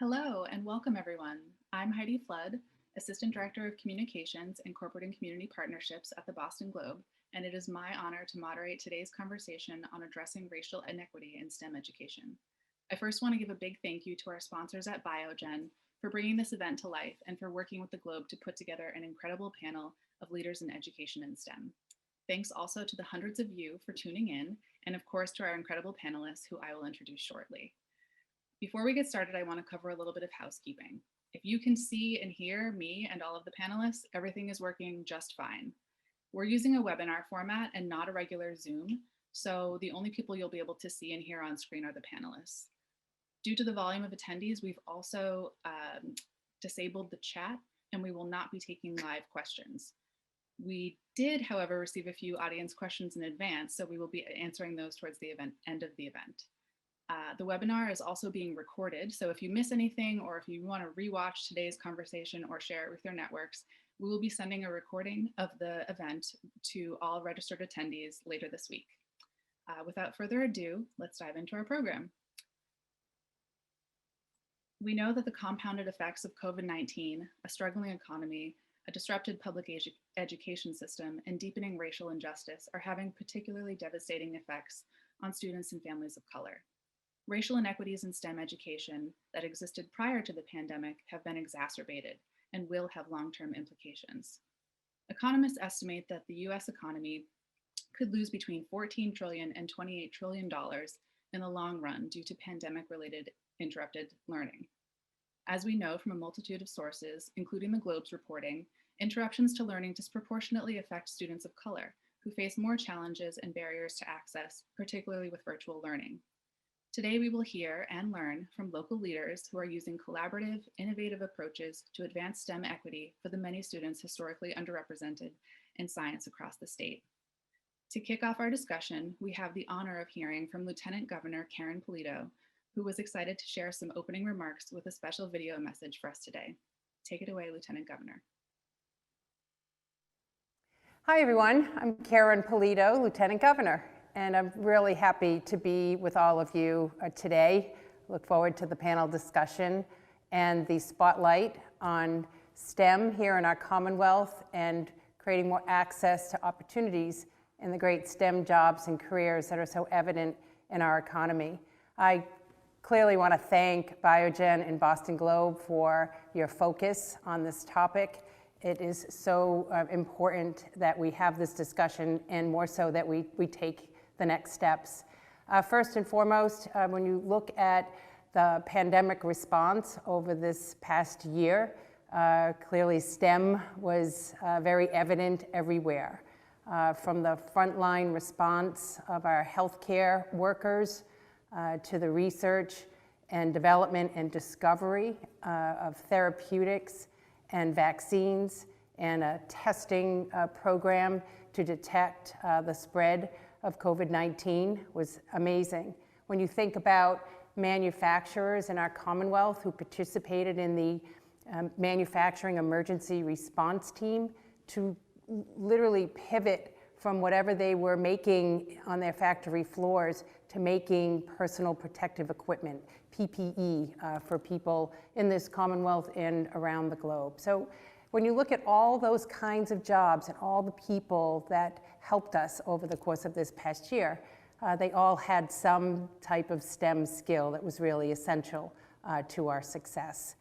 Hello and welcome everyone. I'm Heidi Flood, Assistant Director of Communications and Corporate and Community Partnerships at the Boston Globe, and it is my honor to moderate today's conversation on addressing racial inequity in STEM education. I first want to give a big thank you to our sponsors at Biogen for bringing this event to life and for working with the Globe to put together an incredible panel of leaders in education in STEM. Thanks also to the hundreds of you for tuning in, and of course to our incredible panelists who I will introduce shortly. Before we get started, I want to cover a little bit of housekeeping. If you can see and hear me and all of the panelists, everything is working just fine. We're using a webinar format and not a regular Zoom, so the only people you'll be able to see and hear on screen are the panelists. Due to the volume of attendees, we've also disabled the chat and we will not be taking live questions. We did, however, receive a few audience questions in advance, so we will be answering those towards the end of the event. The webinar is also being recorded, so if you miss anything or if you want to rewatch today's conversation or share it with your networks, we will be sending a recording of the event to all registered attendees later this week. Without further ado, let's dive into our program. We know that the compounded effects of COVID-19, a struggling economy, a disrupted public education system, and deepening racial injustice are having particularly devastating effects on students and families of color. Racial inequities in STEM education that existed prior to the pandemic have been exacerbated and will have long-term implications. Economists estimate that the US economy could lose between $14 trillion and $28 trillion in the long run due to pandemic-related interrupted learning. As we know from a multitude of sources, including the Globe's reporting, interruptions to learning disproportionately affect students of color who face more challenges and barriers to access, particularly with virtual learning. Today, we will hear and learn from local leaders who are using collaborative, innovative approaches to advance STEM equity for the many students historically underrepresented in science across the state. To kick off our discussion, we have the honor of hearing from Lieutenant Governor Kareem Milner, who was excited to share some opening remarks with a special video message for us today. Take it away, Lieutenant Governor. Hi, everyone. I'm Kareem Milner, Lieutenant Governor. And I'm really happy to be with all of you today. Look forward to the panel discussion and the spotlight on STEM here in our Commonwealth and creating more access to opportunities in the great STEM jobs and careers that are so evident in our economy. I clearly want to thank Biogen and Boston Globe for your focus on this topic. It is so important that we have this discussion, and more so that we take the next steps. First and foremost, when you look at the pandemic response over this past year, clearly STEM was very evident everywhere. From the frontline response of our healthcare workers to the research and development and discovery of therapeutics and vaccines and a testing program to detect the spread of COVID-19 was amazing. When you think about manufacturers in our Commonwealth who participated in the manufacturing emergency response team to literally pivot from whatever they were making on their factory floors to making personal protective equipment, PPE, for people in this Commonwealth and around the globe. So when you look at all those kinds of jobs and all the people that helped us over the course of this past year, they all had some type of STEM skill that was really essential to our success.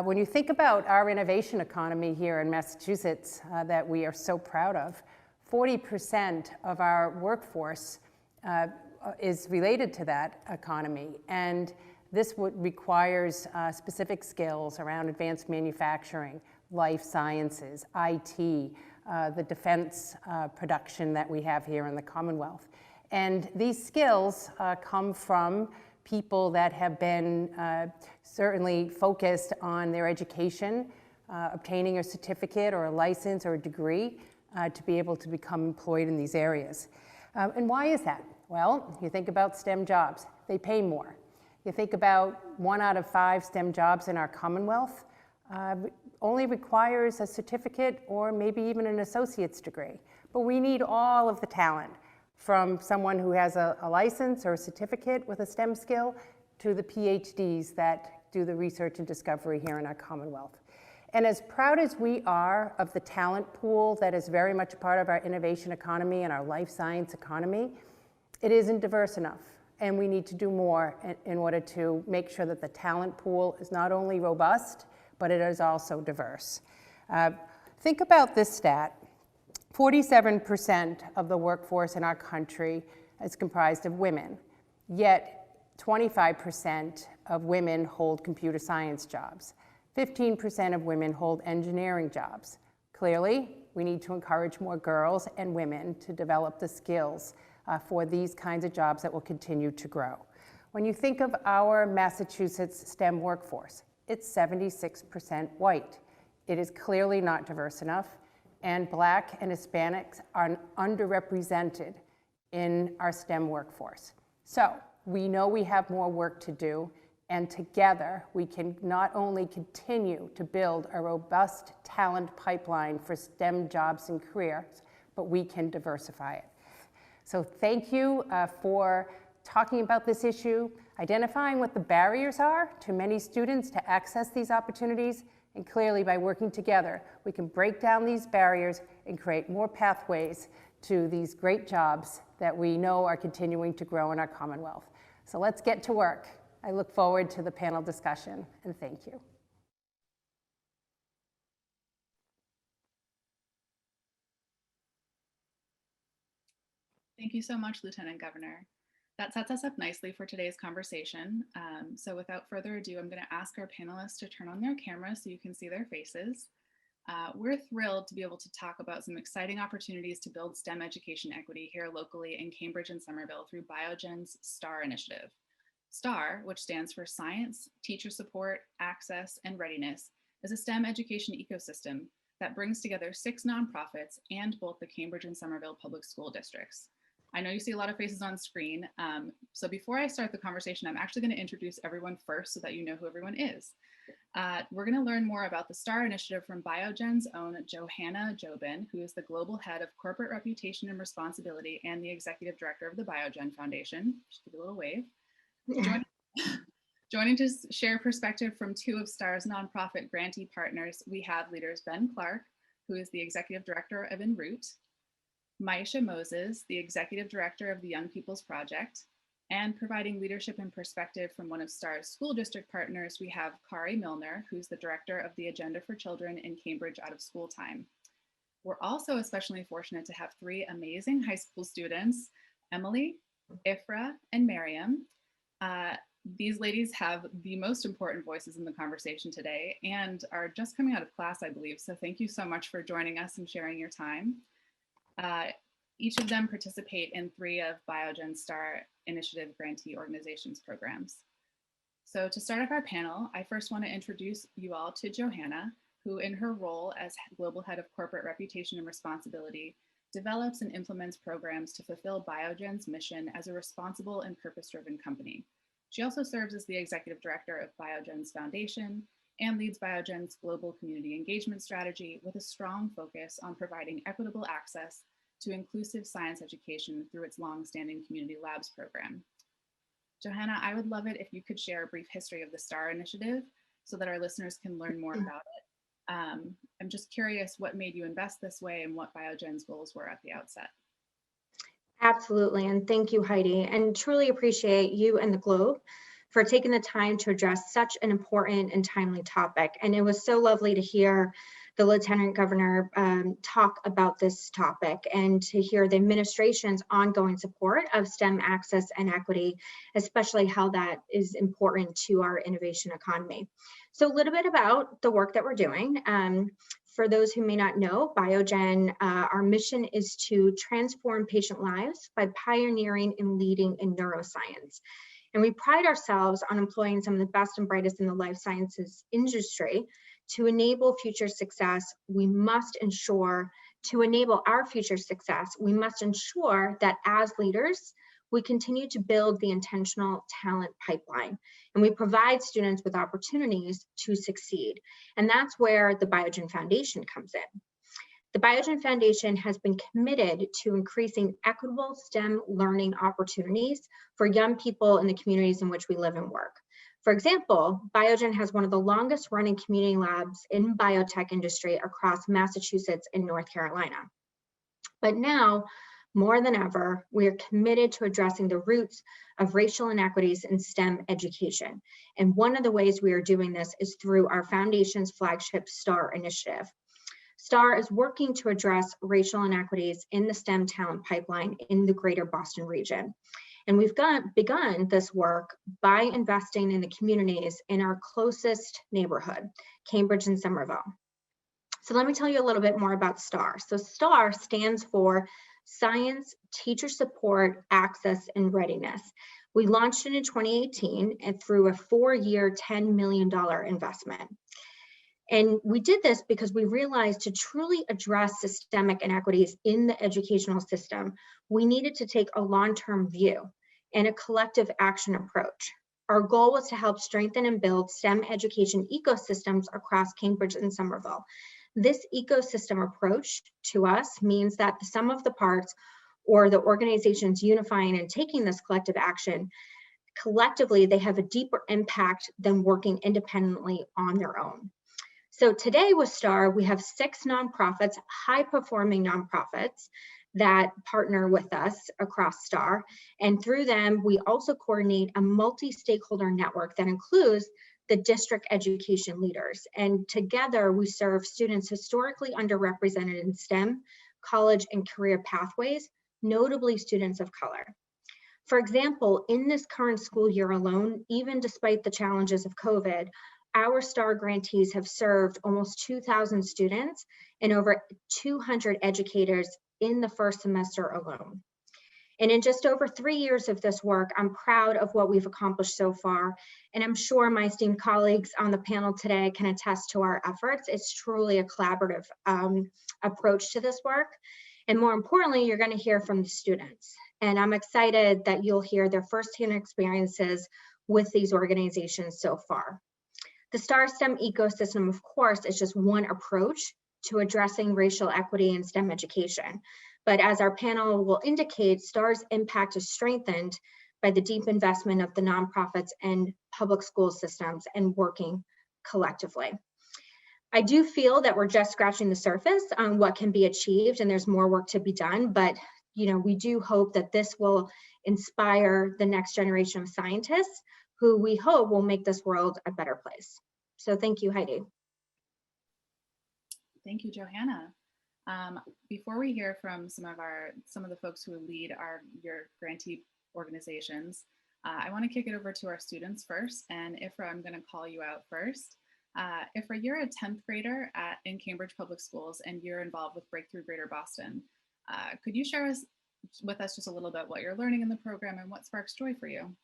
When you think about our innovation economy here in Massachusetts that we are so proud of, 40% of our workforce is related to that economy. And this requires specific skills around advanced manufacturing, life sciences, IT, the defense production that we have here in the Commonwealth. And these skills come from people that have been certainly focused on their education, obtaining a certificate or a license or a degree to be able to become employed in these areas. And why is that? Well, you think about STEM jobs, they pay more. You think about 1 out of 5 STEM jobs in our Commonwealth only requires a certificate or maybe even an associate's degree. But we need all of the talent, from someone who has a license or a certificate with a STEM skill to the PhDs that do the research and discovery here in our Commonwealth. And as proud as we are of the talent pool that is very much a part of our innovation economy and our life science economy, it isn't diverse enough. And we need to do more in order to make sure that the talent pool is not only robust, but it is also diverse. Think about this stat. 47% of the workforce in our country is comprised of women, yet 25% of women hold computer science jobs. 15% of women hold engineering jobs. Clearly, we need to encourage more girls and women to develop the skills for these kinds of jobs that will continue to grow. When you think of our Massachusetts STEM workforce, it's 76% white. It is clearly not diverse enough, and Black and Hispanics are underrepresented in our STEM workforce. So we know we have more work to do, and together we can not only continue to build a robust talent pipeline for STEM jobs and careers, but we can diversify it. So thank you for talking about this issue, identifying what the barriers are to many students to access these opportunities, and clearly by working together, we can break down these barriers and create more pathways to these great jobs that we know are continuing to grow in our Commonwealth. So let's get to work. I look forward to the panel discussion, and thank you. Thank you so much, Lieutenant Governor. That sets us up nicely for today's conversation. So without further ado, I'm going to ask our panelists to turn on their cameras so you can see their faces. We're thrilled to be able to talk about some exciting opportunities to build STEM education equity here locally in Cambridge and Somerville through Biogen's STAR initiative. STAR, which stands for Science, Teacher Support, Access, and Readiness, is a STEM education ecosystem that brings together 6 nonprofits and both the Cambridge and Somerville public school districts. I know you see a lot of faces on screen, so before I start the conversation, I'm actually going to introduce everyone first so that you know who everyone is. We're going to learn more about the STAR initiative from Biogen's own Johanna Jobin, who is the Global Head of Corporate Reputation and Responsibility and the Executive Director of the Biogen Foundation. Just give a little wave. Joining to share perspective from 2 of STAR's nonprofit grantee partners, we have leaders Ben Clark, who is the Executive Director of En Route, Maisha Moses, the Executive Director of the Young People's Project, and providing leadership and perspective from one of STAR's school district partners, we have Kareem Milner, who's the Director of the Agenda for Children in Cambridge Out of School Time. We're also especially fortunate to have 3 amazing high school students, Emily, Ifra, and Miriam. These ladies have the most important voices in the conversation today and are just coming out of class, I believe. So thank you so much for joining us and sharing your time. Each of them participate in 3 of Biogen's STAR Initiative grantee organizations programs. So to start off our panel, I first want to introduce you all to Johanna, who in her role as Global Head of Corporate Reputation and Responsibility, develops and implements programs to fulfill Biogen's mission as a responsible and purpose-driven company. She also serves as the Executive Director of Biogen's Foundation and leads Biogen's global community engagement strategy with a strong focus on providing equitable access to inclusive science education through its longstanding Community Labs program. Johanna, I would love it if you could share a brief history of the STAR initiative so that our listeners can learn more about it. I'm just curious what made you invest this way and what Biogen's goals were at the outset. Absolutely, and thank you, Heidi, and truly appreciate you and the Globe for taking the time to address such an important and timely topic. And it was so lovely to hear the Lieutenant Governor talk about this topic and to hear the administration's ongoing support of STEM access and equity, especially how that is important to our innovation economy. So a little bit about the work that we're doing. For those who may not know, Biogen, our mission is to transform patient lives by pioneering and leading in neuroscience. And we pride ourselves on employing some of the best and brightest in the life sciences industry to enable future success. We must ensure, to enable our future success, we must ensure that as leaders, we continue to build the intentional talent pipeline, and we provide students with opportunities to succeed. And that's where the Biogen Foundation comes in. The Biogen Foundation has been committed to increasing equitable STEM learning opportunities for young people in the communities in which we live and work. For example, Biogen has one of the longest running community labs in biotech industry across Massachusetts and North Carolina. But now, more than ever, we are committed to addressing the roots of racial inequities in STEM education. And one of the ways we are doing this is through our foundation's flagship STAR initiative. STAR is working to address racial inequities in the STEM talent pipeline in the greater Boston region. And we've begun this work by investing in the communities in our closest neighborhood, Cambridge and Somerville. So let me tell you a little bit more about STAR. So STAR stands for Science, Teacher Support, Access, and Readiness. We launched it in 2018 and through a 4-year, $10 million investment. And we did this because we realized to truly address systemic inequities in the educational system, we needed to take a long-term view and a collective action approach. Our goal was to help strengthen and build STEM education ecosystems across Cambridge and Somerville. This ecosystem approach to us means that the sum of the parts, or the organizations unifying and taking this collective action, collectively they have a deeper impact than working independently on their own. So today with STAR, we have 6 nonprofits, high-performing nonprofits that partner with us across STAR. And through them, we also coordinate a multi-stakeholder network that includes the district education leaders. And together we serve students historically underrepresented in STEM, college, and career pathways, notably students of color. For example, in this current school year alone, even despite the challenges of COVID, our STAR grantees have served almost 2,000 students and over 200 educators in the first semester alone. And in just over 3 years of this work, I'm proud of what we've accomplished so far. And I'm sure my esteemed colleagues on the panel today can attest to our efforts. It's truly a collaborative approach to this work. And more importantly, you're going to hear from the students. And I'm excited that you'll hear their firsthand experiences with these organizations so far. The STAR STEM ecosystem, of course, is just one approach to addressing racial equity in STEM education. But as our panel will indicate, STAR's impact is strengthened by the deep investment of the nonprofits and public school systems and working collectively. I do feel that we're just scratching the surface on what can be achieved, and there's more work to be done, but we do hope that this will inspire the next generation of scientists who we hope will make this world a better place. So thank you, Heidi. Thank you, Johanna. Before we hear from some of the folks who lead your grantee organizations, I want to kick it over to our students first. And Ifra, I'm going to call you out first. Ifra, you're a 10th grader in Cambridge Public Schools, and you're involved with Breakthrough Greater Boston. Could you share with us just a little bit what you're learning in the program and what sparks joy for you?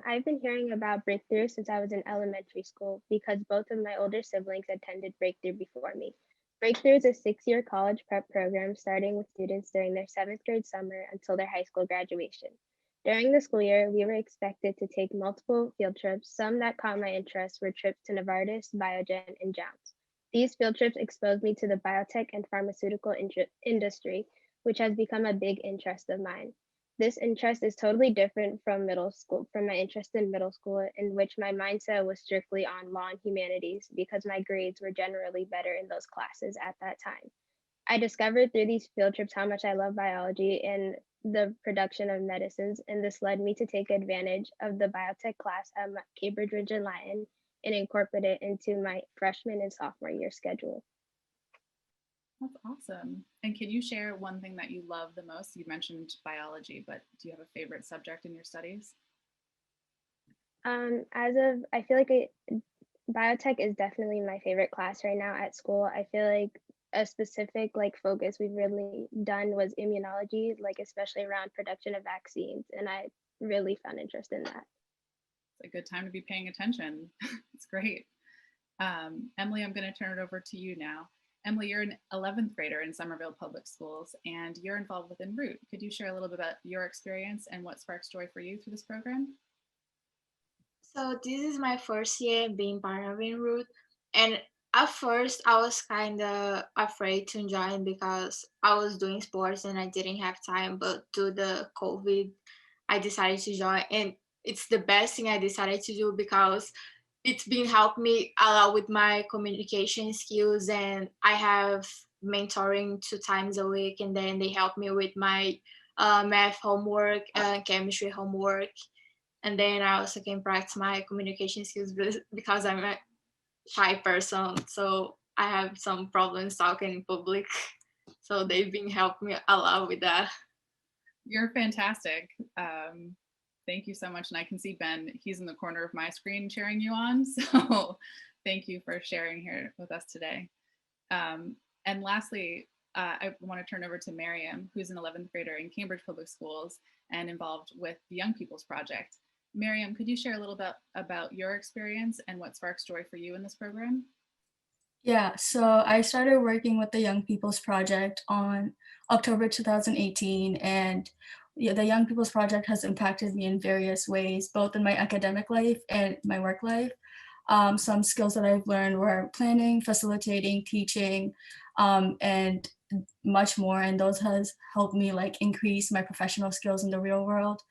I've been hearing about Breakthrough since I was in elementary school because both of my older siblings attended Breakthrough before me. Breakthrough is a 6-year college prep program starting with students during their 7th grade summer until their high school graduation. During the school year, we were expected to take multiple field trips. Some that caught my interest were trips to Novartis, Biogen, and Jounce. These field trips exposed me to the biotech and pharmaceutical industry, which has become a big interest of mine. This interest is totally different from my interest in middle school, in which my mindset was strictly on law and humanities because my grades were generally better in those classes at that time. I discovered through these field trips how much I love biology and the production of medicines, and this led me to take advantage of the biotech class at Cambridge Ridge and Lytton and incorporate it into my freshman and sophomore year schedule. That's awesome. And can you share one thing that you love the most? You mentioned biology, but do you have a favorite subject in your studies? I feel like biotech is definitely my favorite class right now at school. I feel like a specific focus we've really done was immunology, especially around production of vaccines, and I really found interest in that. It's a good time to be paying attention. It's great. Emily, I'm going to turn it over to you now. Emily, you're an 11th grader in Somerville Public Schools, and you're involved with Enroute. Could you share a little bit about your experience and what sparks joy for you through this program? So this is my first year being part of Enroute, and at first I was kind of afraid to join because I was doing sports and I didn't have time, but due to the COVID, I decided to join, and it's the best thing I decided to do because it's been helping me a lot with my communication skills, and I have mentoring 2 times a week, and then they help me with my math homework and chemistry homework. And then I also can practice my communication skills because I'm a shy person, so I have some problems talking in public. So they've been helping me a lot with that. You're fantastic. Thank you so much. And I can see Ben, he's in the corner of my screen cheering you on. So thank you for sharing here with us today. And lastly, I want to turn over to Miriam, who's an 11th grader in Cambridge Public Schools and involved with the Young People's Project. Miriam, could you share a little bit about your experience and what sparks joy for you in this program? Yeah, so I started working with the Young People's Project on October 2018, and yeah, the Young People's Project has impacted me in various ways, both in my academic life and my work life. Some skills that I've learned were planning, facilitating, teaching, and much more, and those has helped me like increase my professional skills in the real world.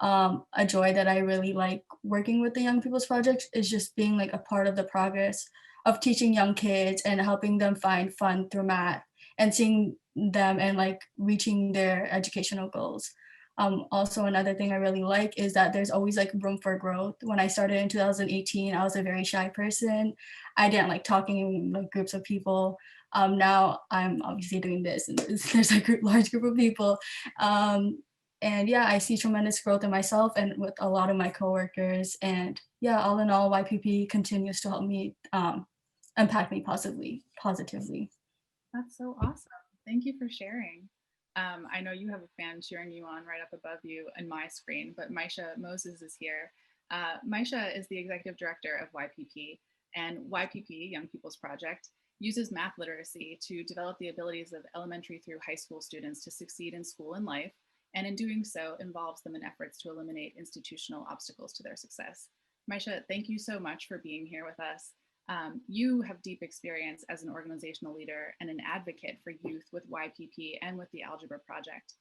A joy that I really like working with the Young People's Project is just being like a part of the progress of teaching young kids and helping them find fun through math and seeing them and like reaching their educational goals. Also, another thing I really like is that there's always like room for growth. When I started in 2018, I was a very shy person. I didn't like talking in like groups of people. Now I'm obviously doing this, and there's a large group of people. And yeah, I see tremendous growth in myself and with a lot of my coworkers. And yeah, all in all, YPP continues to help me impact me positively. That's so awesome. Thank you for sharing. I know you have a fan cheering you on right up above you in my screen, but Maisha Moses is here. Maisha is the executive director of YPP, and YPP, Young People's Project, uses math literacy to develop the abilities of elementary through high school students to succeed in school and life, and in doing so involves them in efforts to eliminate institutional obstacles to their success. Maisha, thank you so much for being here with us. You have deep experience as an organizational leader and an advocate for youth with YPP and with the Algebra Project.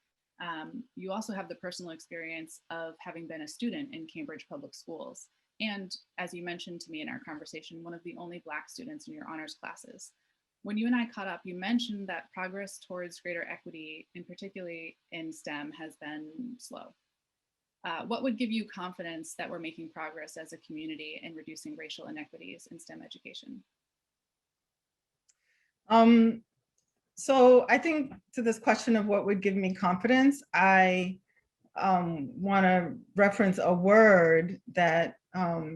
You also have the personal experience of having been a student in Cambridge Public Schools. And as you mentioned to me in our conversation, one of the only Black students in your honors classes. When you and I caught up, you mentioned that progress towards greater equity, and particularly in STEM, has been slow. What would give you confidence that we're making progress as a community in reducing racial inequities in STEM education? So I think to this question of what would give me confidence, I want to reference a word that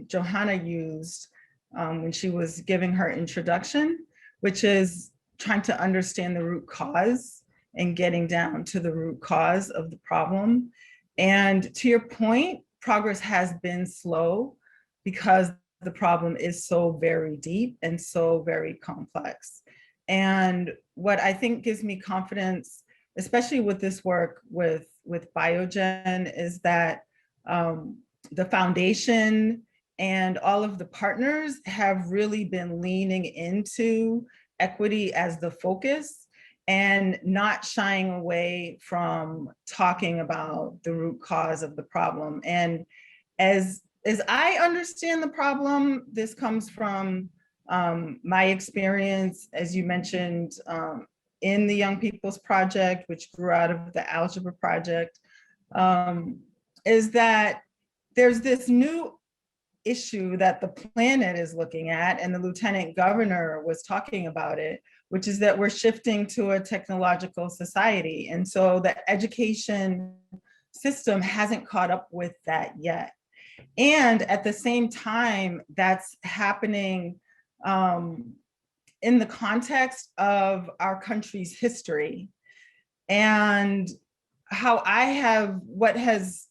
Johanna used when she was giving her introduction, which is trying to understand the root cause and getting down to the root cause of the problem. And to your point, progress has been slow because the problem is so very deep and so very complex. And what I think gives me confidence, especially with this work with Biogen, is that the foundation and all of the partners have really been leaning into equity as the focus and not shying away from talking about the root cause of the problem. And as I understand the problem, this comes from my experience, as you mentioned, in the Young People's Project, which grew out of the Algebra Project, is that there's this new issue that the planet is looking at, and the Lieutenant Governor was talking about it, which is that we're shifting to a technological society. And so the education system hasn't caught up with that yet. And at the same time, that's happening in the context of our country's history. And what has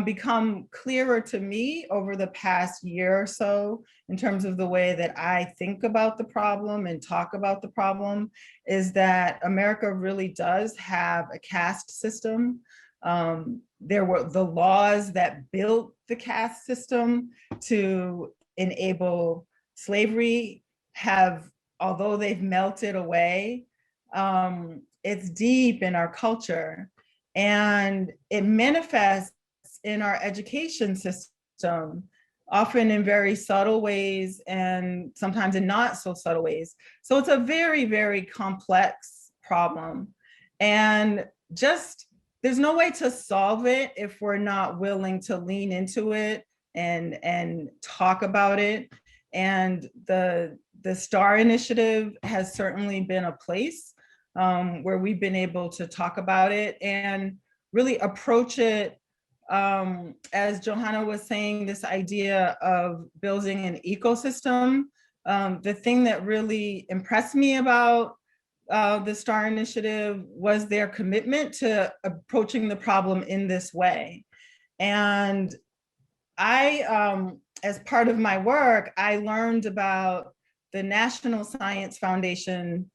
become clearer to me over the past year or so, in terms of the way that I think about the problem and talk about the problem, is that America really does have a caste system. There were the laws that built the caste system to enable slavery although they've melted away, it's deep in our culture, and it manifests in our education system system, often in very subtle ways and sometimes in not so subtle ways. So it's a very, very complex problem. And just there's no way to solve it if we're not willing to lean into it and talk about it. And the STAR initiative has certainly been a place where we've been able to talk about it and really approach it, as Johanna was saying, this idea of building an ecosystem. The thing that really impressed me about the STAR initiative was their commitment to approaching the problem in this way. And as part of my work, I learned about the National Science Foundation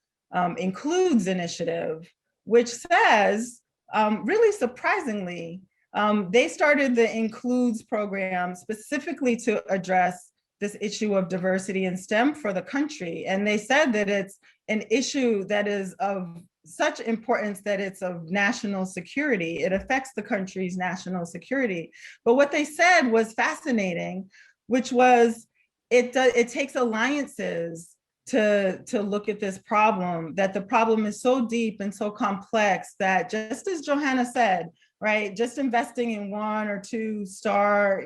Includes initiative, which says, really surprisingly, they started the Includes program specifically to address this issue of diversity in STEM for the country. And they said that it's an issue that is of such importance that it's of national security. It affects the country's national security. But what they said was fascinating, which was it takes alliances to look at this problem, that the problem is so deep and so complex that, just as Johanna said, right, just investing in one or two star,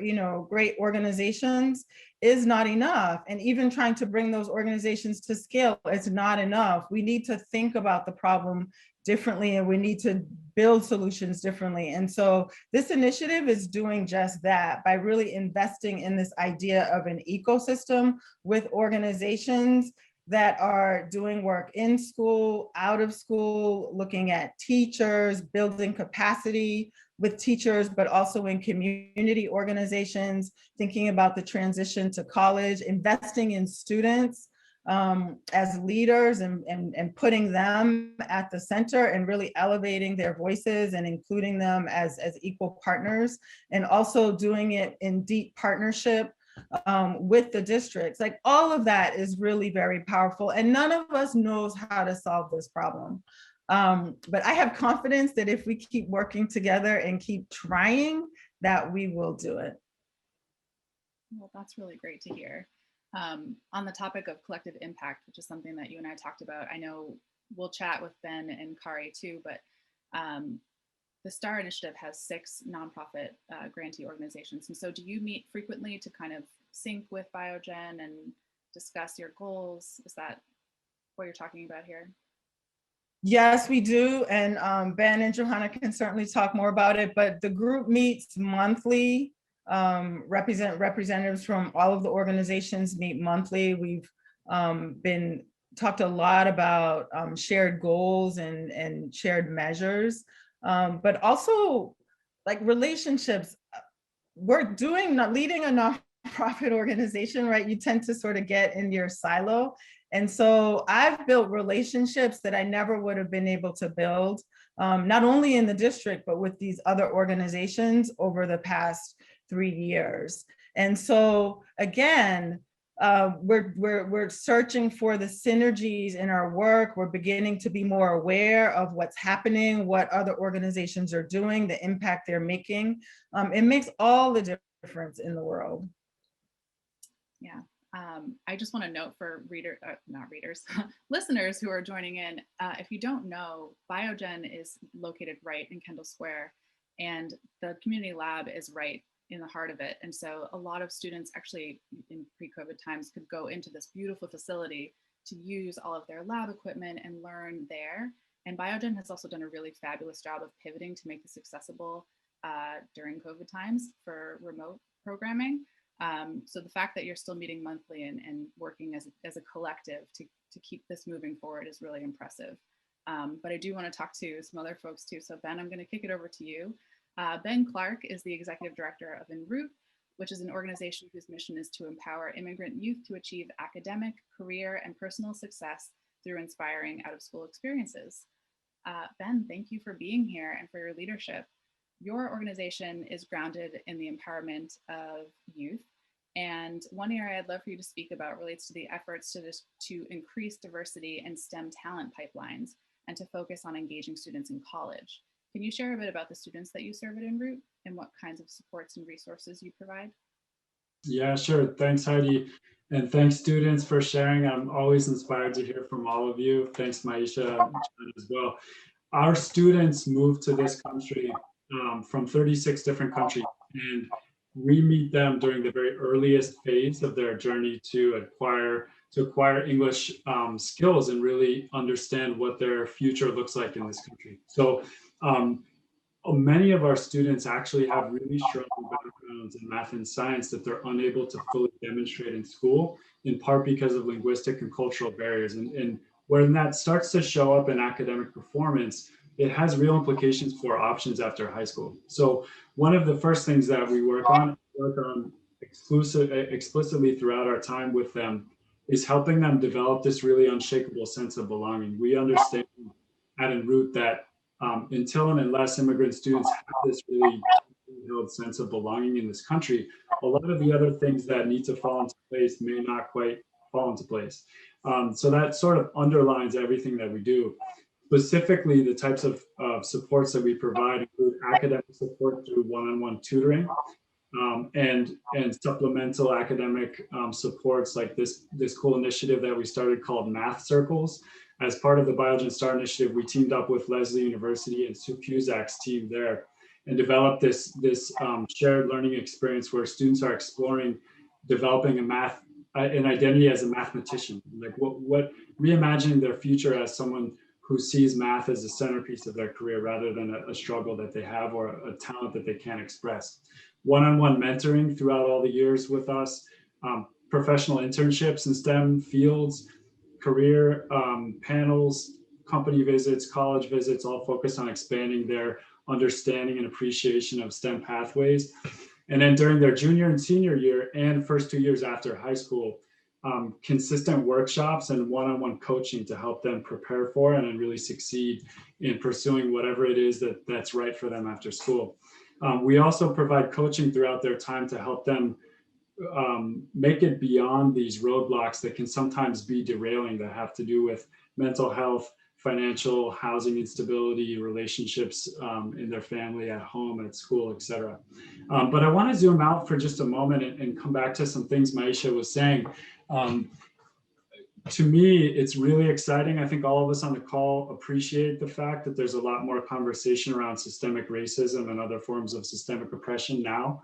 great organizations is not enough. And even trying to bring those organizations to scale is not enough. We need to think about the problem differently, and we need to build solutions differently. And so this initiative is doing just that by really investing in this idea of an ecosystem with organizations that are doing work in school, out of school, looking at teachers, building capacity with teachers, but also in community organizations, thinking about the transition to college, investing in students as leaders and putting them at the center and really elevating their voices and including them as equal partners, and also doing it in deep partnership with the districts. Like, all of that is really very powerful, and none of us knows how to solve this problem. But I have confidence that if we keep working together and keep trying, that we will do it. Well, that's really great to hear. On the topic of collective impact, which is something that you and I talked about, I know we'll chat with Ben and Kari too, but the STAR initiative has 6 nonprofit grantee organizations. And so do you meet frequently to kind of sync with Biogen and discuss your goals? Is that what you're talking about here? Yes, we do. And Ben and Johanna can certainly talk more about it, but the group meets monthly. Representatives from all of the organizations meet monthly. We've talked a lot about shared goals and shared measures, but also like relationships. We're leading a nonprofit organization, right? You tend to sort of get in your silo. And so I've built relationships that I never would have been able to build, not only in the district, but with these other organizations over the past 3 years. And so again, we're searching for the synergies in our work. We're beginning to be more aware of what's happening, what other organizations are doing, the impact they're making. It makes all the difference in the world. Yeah. I just want to note for listeners who are joining in, if you don't know, Biogen is located right in Kendall Square, and the community lab is right in the heart of it. And so a lot of students actually in pre-COVID times could go into this beautiful facility to use all of their lab equipment and learn there. And Biogen has also done a really fabulous job of pivoting to make this accessible during COVID times for remote programming. So the fact that you're still meeting monthly and working as a collective to keep this moving forward is really impressive. But I do want to talk to some other folks too. So Ben, I'm going to kick it over to you. Ben Clark is the executive director of En Route, which is an organization whose mission is to empower immigrant youth to achieve academic, career, and personal success through inspiring out-of-school experiences. Ben, thank you for being here and for your leadership. Your organization is grounded in the empowerment of youth. And one area I'd love for you to speak about relates to the efforts to increase diversity in STEM talent pipelines and to focus on engaging students in college. Can you share a bit about the students that you serve at En Route and what kinds of supports and resources you provide? Yeah, sure. Thanks, Heidi. And thanks, students, for sharing. I'm always inspired to hear from all of you. Thanks, Maisha, and Chad as well. Our students moved to this country from 36 different countries, and we meet them during the very earliest phase of their journey to acquire English skills and really understand what their future looks like in this country. So um, many of our students actually have really strong backgrounds in math and science that they're unable to fully demonstrate in school, in part because of linguistic and cultural barriers. And when that starts to show up in academic performance, it has real implications for options after high school. So one of the first things that we work on explicitly throughout our time with them is helping them develop this really unshakable sense of belonging. We understand at en route that until and unless immigrant students have this really held sense of belonging in this country, a lot of the other things that need to fall into place may not quite fall into place. So that sort of underlines everything that we do. Specifically, the types of supports that we provide include academic support through one-on-one tutoring, and supplemental academic supports like this cool initiative that we started called Math Circles. As part of the Biogen Star Initiative, we teamed up with Lesley University and Sue Cusack's team there and developed this shared learning experience where students are exploring developing an identity as a mathematician, like what reimagining their future as someone who sees math as a centerpiece of their career rather than a struggle that they have or a talent that they can't express. One-on-one mentoring throughout all the years with us, professional internships in STEM fields, career panels, company visits, college visits, all focused on expanding their understanding and appreciation of STEM pathways. And then during their junior and senior year and first 2 years after high school, consistent workshops and one-on-one coaching to help them prepare for and really succeed in pursuing whatever it is that's right for them after school. We also provide coaching throughout their time to help them make it beyond these roadblocks that can sometimes be derailing, that have to do with mental health, financial, housing instability, relationships in their family, at home, at school, etc. But I want to zoom out for just a moment and come back to some things Maisha was saying. To me, it's really exciting. I think all of us on the call appreciate the fact that there's a lot more conversation around systemic racism and other forms of systemic oppression now.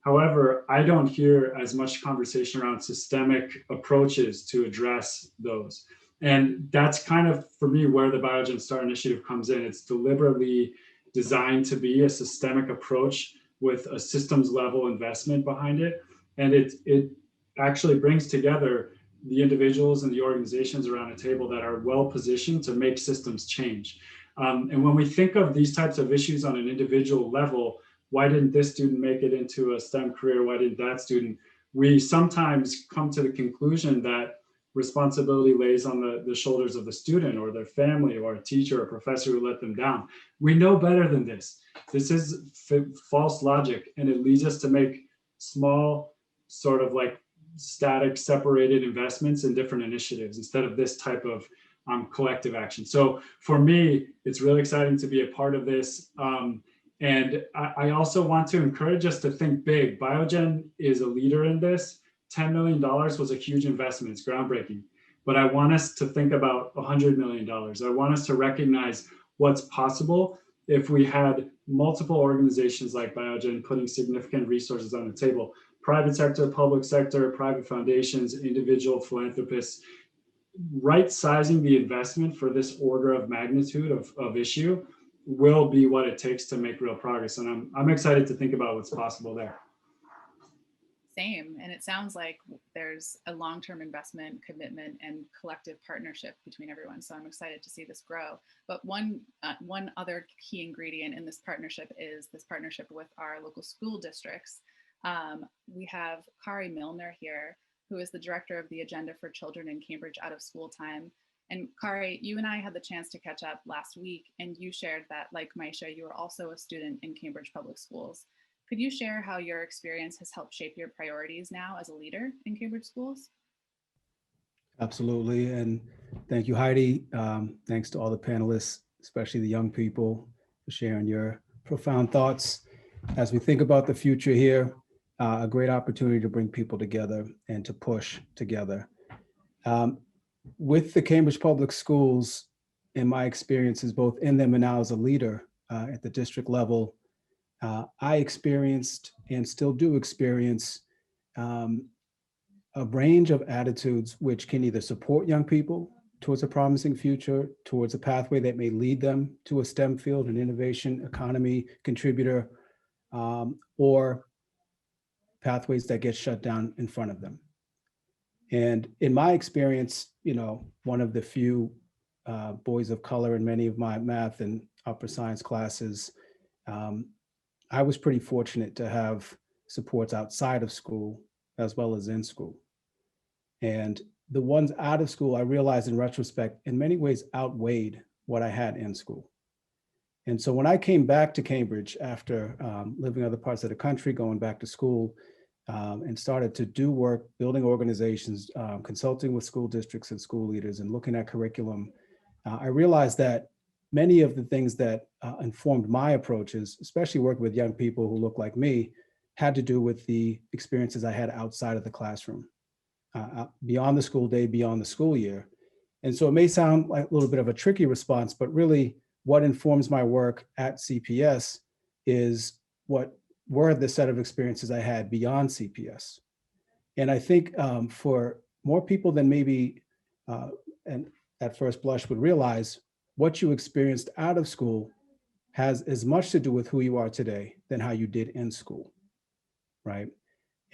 However, I don't hear as much conversation around systemic approaches to address those. And that's kind of, for me, where the Biogen Star Initiative comes in. It's deliberately designed to be a systemic approach with a systems level investment behind it. And it actually brings together the individuals and the organizations around a table that are well positioned to make systems change. And when we think of these types of issues on an individual level, why didn't this student make it into a STEM career? Why didn't that student? We sometimes come to the conclusion that responsibility lays on the shoulders of the student or their family or a teacher or professor who let them down. We know better than this. This is false logic, and it leads us to make small, sort of like static, separated investments in different initiatives instead of this type of collective action. So for me, it's really exciting to be a part of this. And I also want to encourage us to think big. Biogen is a leader in this. $10 million was a huge investment, it's groundbreaking. But I want us to think about $100 million. I want us to recognize what's possible if we had multiple organizations like Biogen putting significant resources on the table. Private sector, public sector, private foundations, individual philanthropists, right sizing the investment for this order of magnitude of issue will be what it takes to make real progress. And I'm excited to think about what's possible there. Same. And it sounds like there's a long-term investment, commitment, and collective partnership between everyone. So I'm excited to see this grow. But one other key ingredient in this partnership is this partnership with our local school districts. We have Kareem Milner here, who is the director of the Agenda for Children in Cambridge Out of School Time. And Kari, you and I had the chance to catch up last week, and you shared that, like Maisha, you were also a student in Cambridge Public Schools. Could you share how your experience has helped shape your priorities now as a leader in Cambridge schools? Absolutely, and thank you, Heidi. Thanks to all the panelists, especially the young people, for sharing your profound thoughts. As we think about the future here, a great opportunity to bring people together and to push together. With the Cambridge Public Schools, in my experiences, both in them and now as a leader at the district level, I experienced and still do experience a range of attitudes which can either support young people towards a promising future, towards a pathway that may lead them to a STEM field, an innovation economy contributor, or pathways that get shut down in front of them. And in my experience, one of the few boys of color in many of my math and upper science classes, I was pretty fortunate to have supports outside of school as well as in school. And the ones out of school, I realized in retrospect, in many ways outweighed what I had in school. And so when I came back to Cambridge after living in other parts of the country, going back to school, and started to do work, building organizations, consulting with school districts and school leaders and looking at curriculum, I realized that many of the things that informed my approaches, especially working with young people who look like me, had to do with the experiences I had outside of the classroom, beyond the school day, beyond the school year. And so it may sound like a little bit of a tricky response, but really what informs my work at CPS is what were the set of experiences I had beyond CPS. And I think for more people than maybe and at first blush would realize, what you experienced out of school has as much to do with who you are today than how you did in school, right?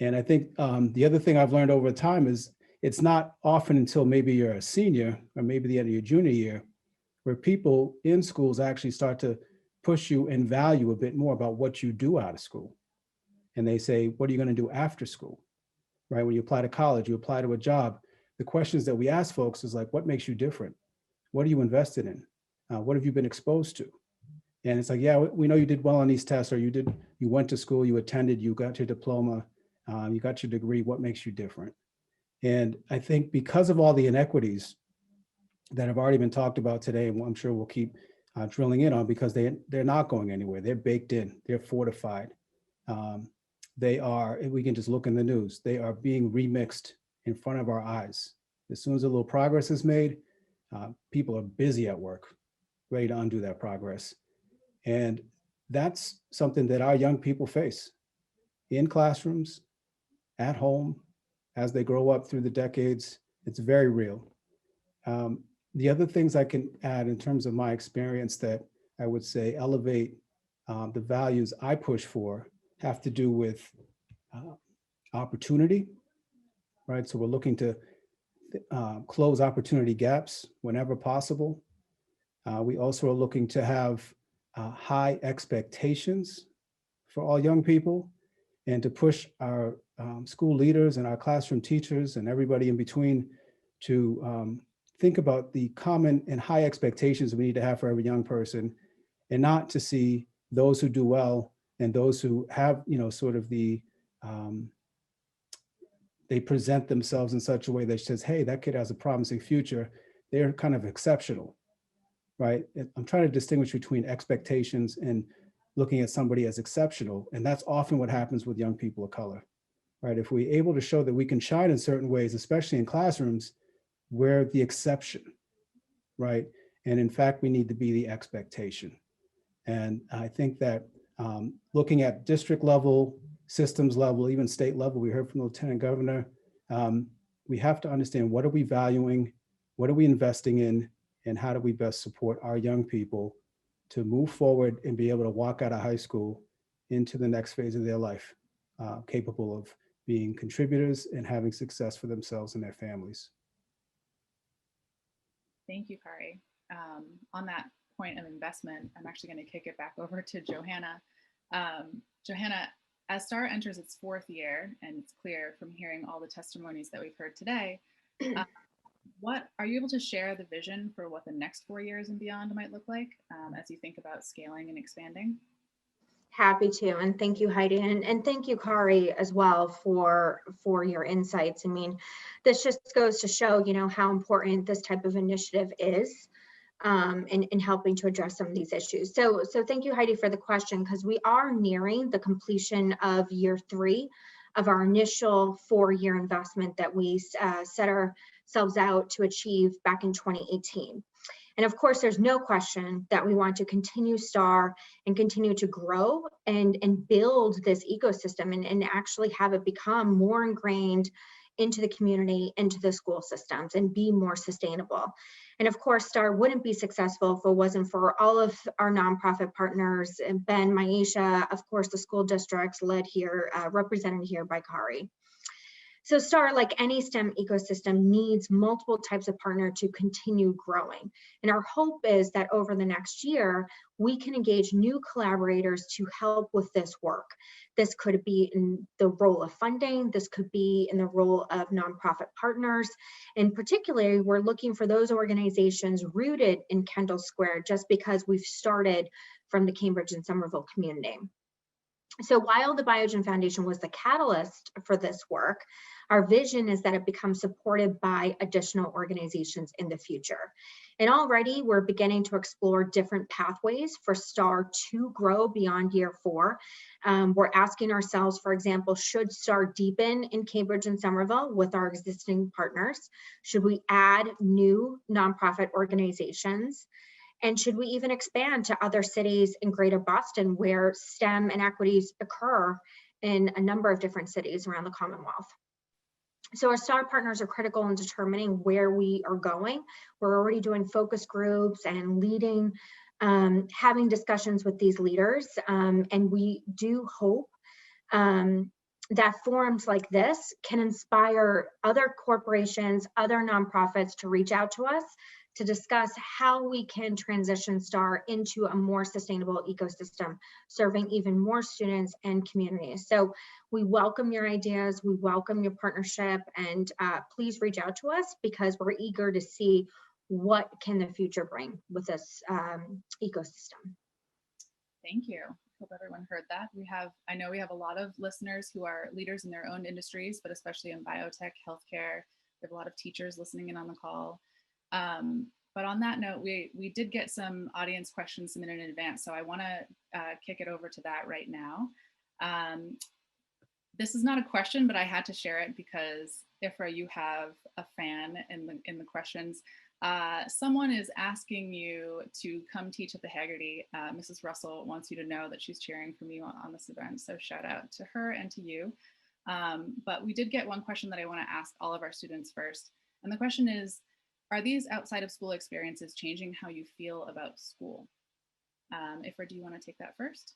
And I think the other thing I've learned over time is it's not often until maybe you're a senior or maybe the end of your junior year where people in schools actually start to push you and value a bit more about what you do out of school. And they say, what are you going to do after school, right? When you apply to college, you apply to a job. The questions that we ask folks is like, what makes you different? What are you invested in? What have you been exposed to? And it's like, yeah, we know you did well on these tests, or you went to school, you attended, you got your diploma, you got your degree. What makes you different? And I think because of all the inequities that have already been talked about today, and I'm sure we'll keep drilling in on, because they're not going anywhere. They're baked in, they're fortified. They are, we can just look in the news, they are being remixed in front of our eyes. As soon as a little progress is made, people are busy at work, ready to undo that progress. And that's something that our young people face in classrooms, at home, as they grow up through the decades. It's very real. The other things I can add in terms of my experience that I would say elevate the values I push for have to do with opportunity, right? So we're looking to close opportunity gaps whenever possible. We also are looking to have high expectations for all young people, and to push our school leaders and our classroom teachers and everybody in between to think about the common and high expectations we need to have for every young person, and not to see those who do well and those who have, sort of the, they present themselves in such a way that says, hey, that kid has a promising future. They're kind of exceptional, right? I'm trying to distinguish between expectations and looking at somebody as exceptional. And that's often what happens with young people of color, right? If we're able to show that we can shine in certain ways, especially in classrooms, we're the exception, right? And in fact, we need to be the expectation. And I think that looking at district level, systems level, even state level, we heard from the Lieutenant Governor, we have to understand, what are we valuing? What are we investing in? And how do we best support our young people to move forward and be able to walk out of high school into the next phase of their life, capable of being contributors and having success for themselves and their families. Thank you, Kari. On that point of investment, I'm actually going to kick it back over to Johanna. Johanna, as STAR enters its 4th year, and it's clear from hearing all the testimonies that we've heard today, what are you able to share the vision for what the next 4 years and beyond might look like as you think about scaling and expanding? Happy to, and thank you, Heidi, and thank you, Kari, as well for your insights. I mean, this just goes to show, how important this type of initiative is in helping to address some of these issues. So thank you, Heidi, for the question, because we are nearing the completion of year 3 of our initial 4-year investment that we set ourselves out to achieve back in 2018. And of course, there's no question that we want to continue STAR and continue to grow and build this ecosystem and actually have it become more ingrained into the community, into the school systems, and be more sustainable. And of course, STAR wouldn't be successful if it wasn't for all of our nonprofit partners, and Ben, Maisha, of course, the school districts led here, represented here by Kari. So STAR, like any STEM ecosystem, needs multiple types of partner to continue growing. And our hope is that over the next year, we can engage new collaborators to help with this work. This could be in the role of funding, this could be in the role of nonprofit partners. And particularly, we're looking for those organizations rooted in Kendall Square, just because we've started from the Cambridge and Somerville community. So while the Biogen Foundation was the catalyst for this work, our vision is that it becomes supported by additional organizations in the future. And already we're beginning to explore different pathways for STAR to grow beyond year 4. We're asking ourselves, for example, should STAR deepen in Cambridge and Somerville with our existing partners? Should we add new nonprofit organizations? And should we even expand to other cities in Greater Boston where STEM inequities occur in a number of different cities around the Commonwealth? So our STAR partners are critical in determining where we are going. We're already doing focus groups and leading, having discussions with these leaders. And we do hope that forums like this can inspire other corporations, other nonprofits to reach out to us to discuss how we can transition STAR into a more sustainable ecosystem, serving even more students and communities. So we welcome your ideas, we welcome your partnership, and please reach out to us because we're eager to see what can the future bring with this ecosystem. Thank you. Hope everyone heard that. I know we have a lot of listeners who are leaders in their own industries, but especially in biotech, healthcare. We have a lot of teachers listening in on the call. But on that note, we did get some audience questions submitted in advance, so I want to kick it over to that right now. This is not a question, but I had to share it because Ifra, you have a fan in the questions. Someone is asking you to come teach at the Haggerty. Mrs. Russell wants you to know that she's cheering for you on this event, so shout out to her and to you. But we did get one question that I want to ask all of our students first, and the question is, are these outside of school experiences changing how you feel about school? Ifra, do you want to take that first?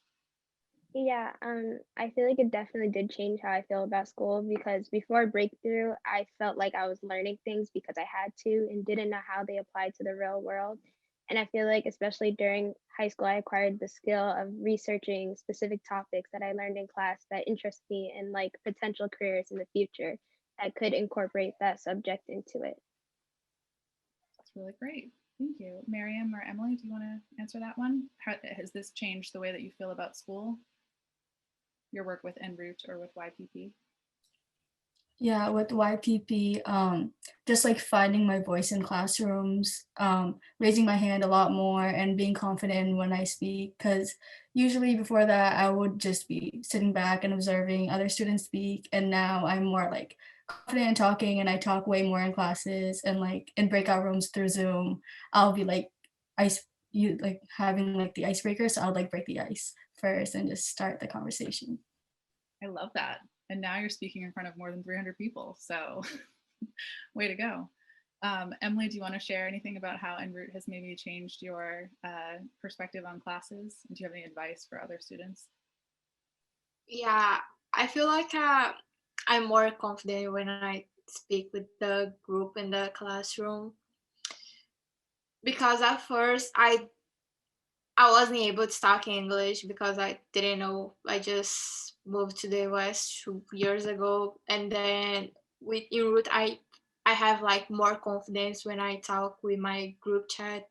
Yeah, I feel like it definitely did change how I feel about school because before Breakthrough, I felt like I was learning things because I had to and didn't know how they applied to the real world. And I feel like especially during high school, I acquired the skill of researching specific topics that I learned in class that interest me in like potential careers in the future that could incorporate that subject into it. Really great. Thank you. Miriam or Emily, do you want to answer that one? Has this changed the way that you feel about school? Your work with En route or with YPP? Yeah, with YPP, just like finding my voice in classrooms, raising my hand a lot more and being confident when I speak, because usually before that, I would just be sitting back and observing other students speak. And now I'm more like confident in talking and I talk way more in classes and like in breakout rooms through Zoom. I'll be like having like the icebreaker. So I'll like break the ice first and just start the conversation. I love that. And now you're speaking in front of more than 300 people. So way to go. Emily, do you want to share anything about how En route has maybe changed your perspective on classes? And do you have any advice for other students? Yeah, I feel like I'm more confident when I speak with the group in the classroom. Because at first I wasn't able to talk English because I didn't know. I just moved to the US 2 years ago, and then with En route, I have like more confidence when I talk with my group chat,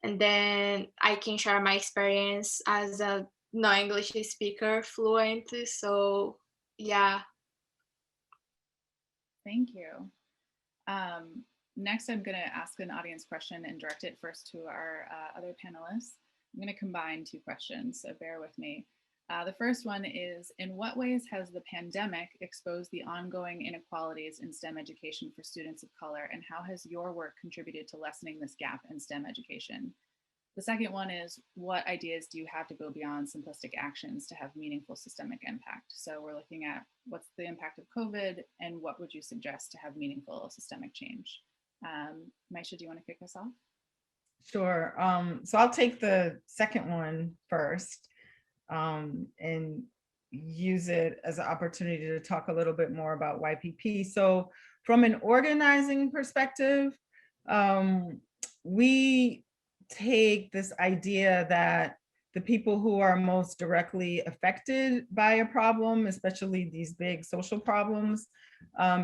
and then I can share my experience as a non-English speaker fluently. So yeah. Thank you. Next, I'm going to ask an audience question and direct it first to our other panelists. I'm going to combine two questions, so bear with me. The first one is, in what ways has the pandemic exposed the ongoing inequalities in STEM education for students of color, and how has your work contributed to lessening this gap in STEM education? The second one is, what ideas do you have to go beyond simplistic actions to have meaningful systemic impact? So we're looking at what's the impact of COVID and what would you suggest to have meaningful systemic change? Maisha, do you want to kick us off? Sure. So I'll take the second one first, and use it as an opportunity to talk a little bit more about YPP. So from an organizing perspective, we take this idea that the people who are most directly affected by a problem, especially these big social problems,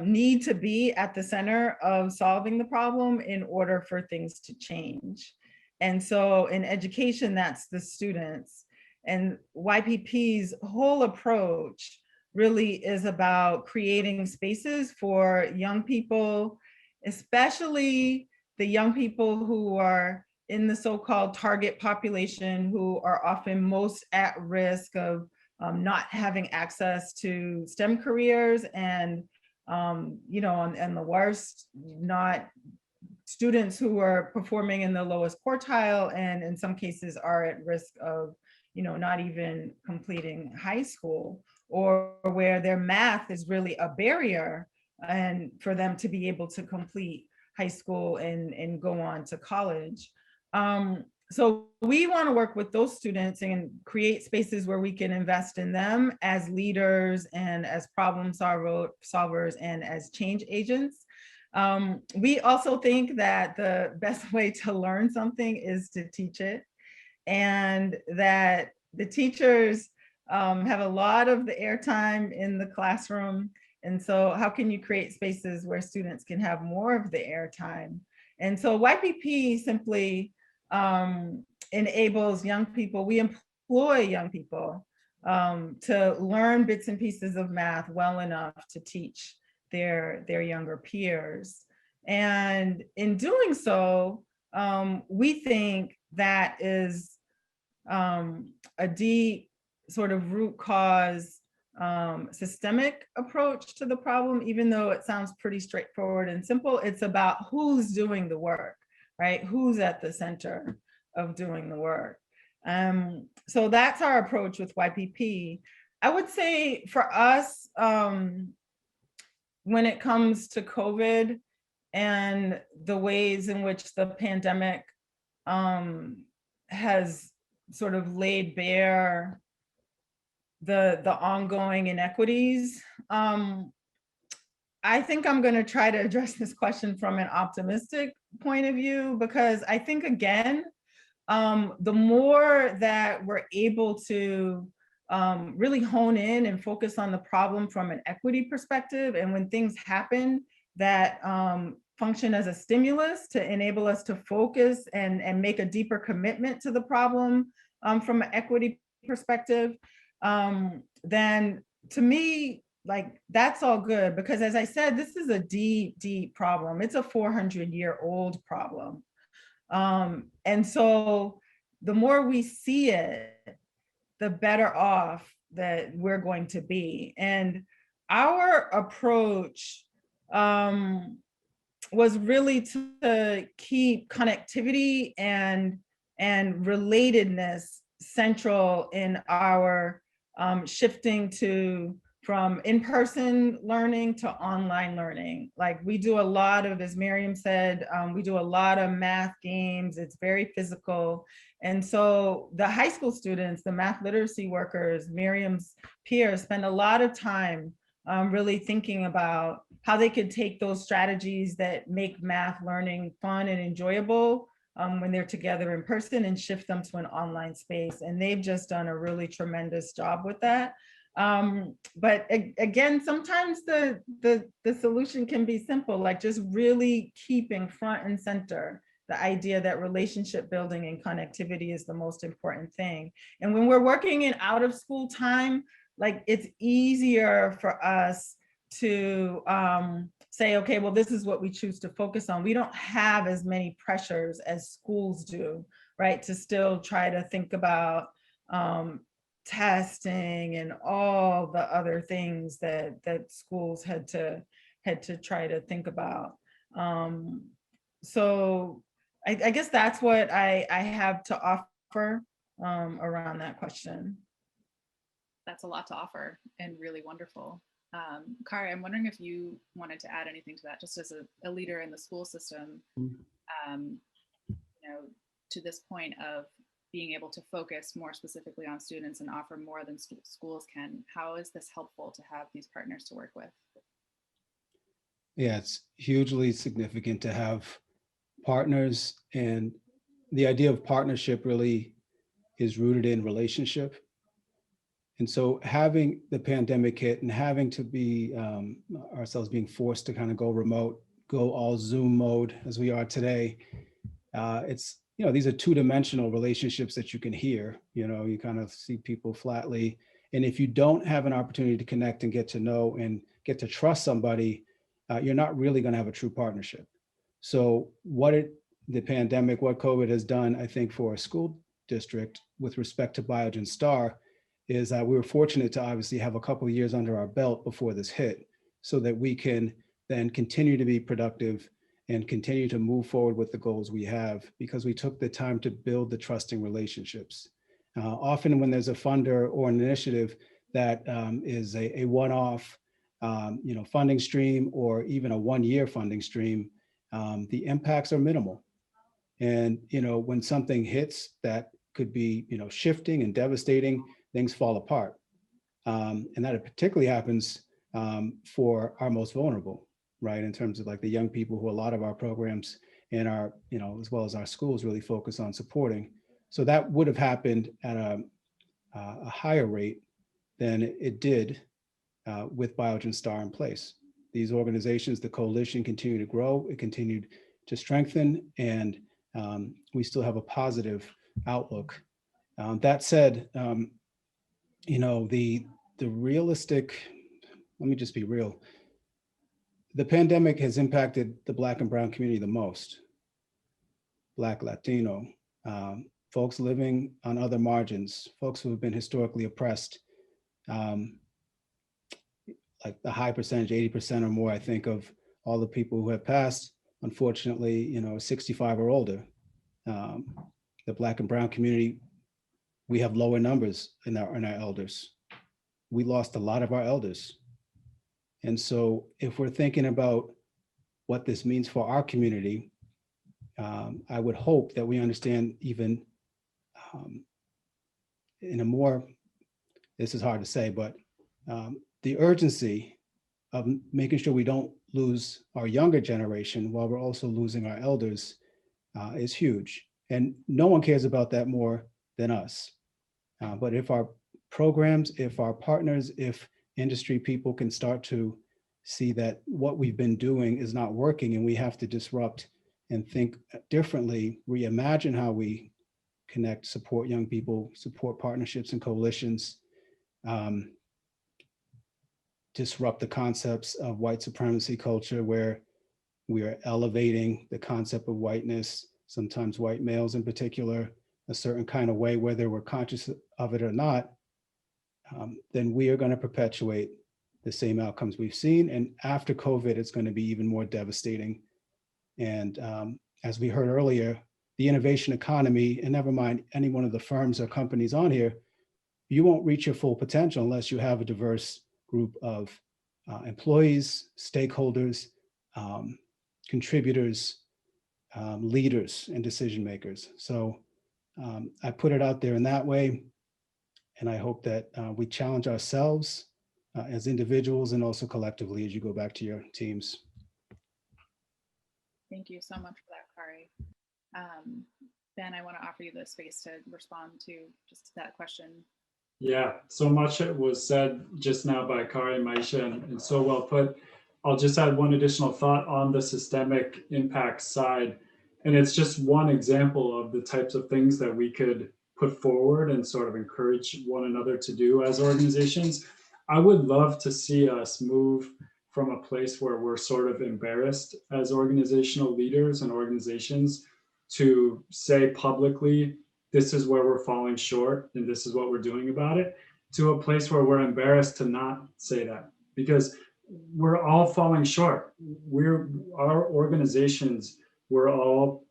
need to be at the center of solving the problem in order for things to change. And so in education, that's the students. And YPP's whole approach really is about creating spaces for young people, especially the young people who are in the so-called target population, who are often most at risk of not having access to STEM careers, and and the worst, not students who are performing in the lowest quartile, and in some cases are at risk of not even completing high school, or where their math is really a barrier and for them to be able to complete high school and go on to college. So we want to work with those students and create spaces where we can invest in them as leaders and as problem solvers and as change agents. We also think that the best way to learn something is to teach it, and that the teachers have a lot of the airtime in the classroom. And so how can you create spaces where students can have more of the airtime? And so YPP simply enables young people, we employ young people to learn bits and pieces of math well enough to teach their younger peers. And in doing so, we think that is a deep sort of root cause systemic approach to the problem. Even though it sounds pretty straightforward and simple, it's about who's doing the work, right? Who's at the center of doing the work. So that's our approach with YPP. I would say for us, when it comes to COVID and the ways in which the pandemic has sort of laid bare the ongoing inequities, I think I'm going to try to address this question from an optimistic point of view, because I think, again, the more that we're able to really hone in and focus on the problem from an equity perspective, and when things happen that function as a stimulus to enable us to focus and make a deeper commitment to the problem from an equity perspective, then to me, like, that's all good. Because as I said, this is a deep, deep problem. It's a 400-year-old problem. And so the more we see it, the better off that we're going to be. And our approach was really to keep connectivity and relatedness central in our shifting from in-person learning to online learning. Like, we do a lot of, as Miriam said, we do a lot of math games. It's very physical. And so the high school students, the math literacy workers, Miriam's peers, spend a lot of time really thinking about how they could take those strategies that make math learning fun and enjoyable when they're together in person and shift them to an online space. And they've just done a really tremendous job with that. But again, sometimes the solution can be simple, like just really keeping front and center the idea that relationship building and connectivity is the most important thing. And when we're working in out of school time, like, it's easier for us to say, okay, well, this is what we choose to focus on. We don't have as many pressures as schools do, right? To still try to think about testing and all the other things that schools had to try to think about. So I guess that's what I have to offer around that question. That's a lot to offer and really wonderful. Kari, I'm wondering if you wanted to add anything to that, just as a leader in the school system, you know, to this point of being able to focus more specifically on students and offer more than schools can. How is this helpful to have these partners to work with? Yeah, it's hugely significant to have partners, and the idea of partnership really is rooted in relationship. And so having the pandemic hit and having to be ourselves being forced to kind of go remote, go all Zoom mode as we are today, it's, you know, these are two-dimensional relationships that you can hear, you know, you kind of see people flatly. And if you don't have an opportunity to connect and get to know and get to trust somebody, you're not really going to have a true partnership. So the pandemic, what COVID has done, I think, for a school district with respect to Biogen Star is that we were fortunate to obviously have a couple of years under our belt before this hit so that we can then continue to be productive and continue to move forward with the goals we have because we took the time to build the trusting relationships. Often when there's a funder or an initiative that is a one-off you know, funding stream or even a one-year funding stream, the impacts are minimal. And, you know, when something hits that could be, you know, shifting and devastating, things fall apart. And that particularly happens for our most vulnerable, right? In terms of like the young people who a lot of our programs and our, you know, as well as our schools really focus on supporting. So that would have happened at a higher rate than it did with Biogen Star in place. These organizations, the coalition continued to grow, it continued to strengthen, and we still have a positive outlook. That said, you know, the realistic, let me just be real. The pandemic has impacted the Black and Brown community the most. Black, Latino, folks living on other margins, folks who have been historically oppressed, like the high percentage, 80% or more, I think, of all the people who have passed, unfortunately, you know, 65 or older. The Black and Brown community, we have lower numbers in our elders. We lost a lot of our elders. And so if we're thinking about what this means for our community, I would hope that we understand even in a more, this is hard to say, but the urgency of making sure we don't lose our younger generation while we're also losing our elders is huge. And no one cares about that more than us. But if our programs, if our partners, if industry people can start to see that what we've been doing is not working and we have to disrupt and think differently, reimagine how we connect, support young people, support partnerships and coalitions, disrupt the concepts of white supremacy culture where we are elevating the concept of whiteness, sometimes white males in particular, a certain kind of way, whether we're conscious of it or not, then we are going to perpetuate the same outcomes we've seen. And after COVID, it's going to be even more devastating. And as we heard earlier, the innovation economy, and never mind any one of the firms or companies on here, you won't reach your full potential unless you have a diverse group of employees, stakeholders, contributors, leaders, and decision makers. So I put it out there in that way. And I hope that we challenge ourselves as individuals and also collectively as you go back to your teams. Thank you so much for that, Kari. Ben, I want to offer you the space to respond to just that question. Yeah, so much was said just now by Kari and Maisha, and so well put. I'll just add one additional thought on the systemic impact side. And it's just one example of the types of things that we could put forward and sort of encourage one another to do as organizations. I would love to see us move from a place where we're sort of embarrassed as organizational leaders and organizations to say publicly this is where we're falling short and this is what we're doing about it, to a place where we're embarrassed to not say that, because we're all falling short. Our organizations were all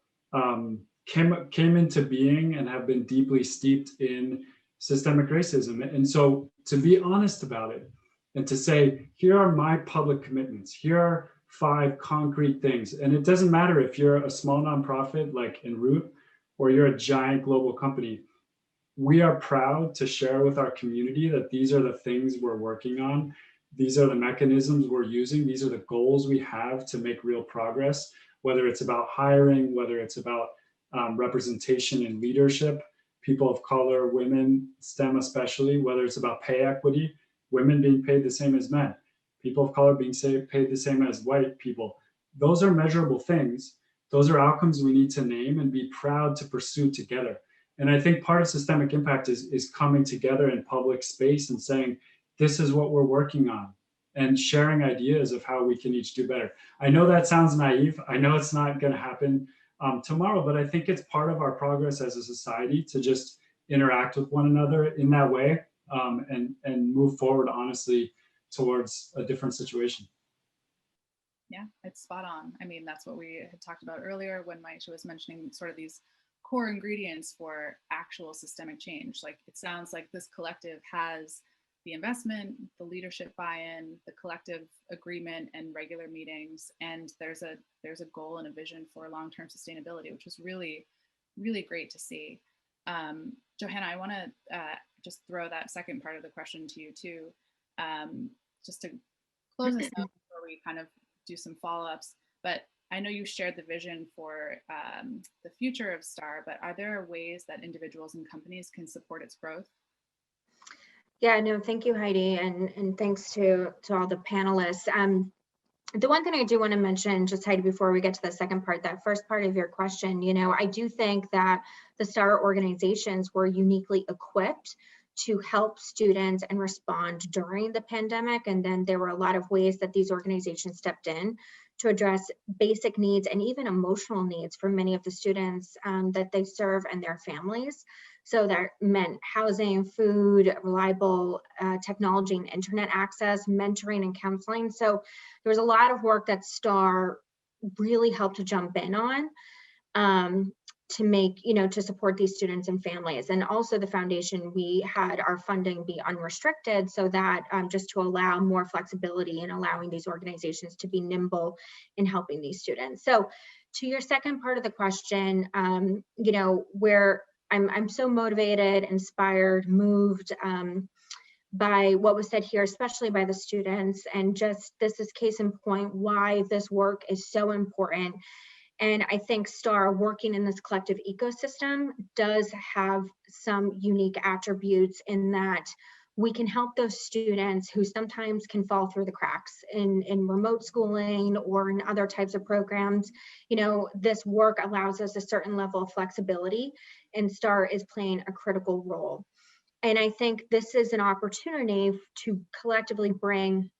came into being and have been deeply steeped in systemic racism. And so to be honest about it and to say, here are my public commitments, here are 5 concrete things. And it doesn't matter if you're a small nonprofit like Enroute or you're a giant global company. We are proud to share with our community that these are the things we're working on. These are the mechanisms we're using. These are the goals we have to make real progress, whether it's about hiring, whether it's about representation and leadership, people of color, women, STEM especially, whether it's about pay equity, women being paid the same as men, people of color being paid the same as white people. Those are measurable things. Those are outcomes we need to name and be proud to pursue together. And I think part of systemic impact is coming together in public space and saying, this is what we're working on, and sharing ideas of how we can each do better. I know that sounds naive. I know it's not going to happen tomorrow, but I think it's part of our progress as a society to just interact with one another in that way, and move forward honestly towards a different situation. Yeah, it's spot on. I mean, that's what we had talked about earlier when Maisha was mentioning sort of these core ingredients for actual systemic change. Like, it sounds like this collective has the investment, the leadership buy-in, the collective agreement and regular meetings, and there's a goal and a vision for long-term sustainability, which was really, really great to see. Johanna, I want to just throw that second part of the question to you too, just to close us out before we kind of do some follow-ups. But I know you shared the vision for the future of STAR, but are there ways that individuals and companies can support its growth? Yeah, no, thank you, Heidi, and thanks to all the panelists. The one thing I do want to mention, just Heidi, before we get to the second part, that first part of your question, I do think that the STAR organizations were uniquely equipped to help students and respond during the pandemic. And then there were a lot of ways that these organizations stepped in to address basic needs and even emotional needs for many of the students that they serve and their families. So that meant housing, food, reliable technology and internet access, mentoring and counseling. So there was a lot of work that STAR really helped to jump in on to make, to support these students and families. And also the foundation, we had our funding be unrestricted so that just to allow more flexibility in allowing these organizations to be nimble in helping these students. So to your second part of the question, where I'm so motivated, inspired, moved by what was said here, especially by the students. And just this is case in point why this work is so important. And I think STAR working in this collective ecosystem does have some unique attributes in that we can help those students who sometimes can fall through the cracks in remote schooling or in other types of programs. This work allows us a certain level of flexibility, and STAR is playing a critical role. And I think this is an opportunity to collectively bring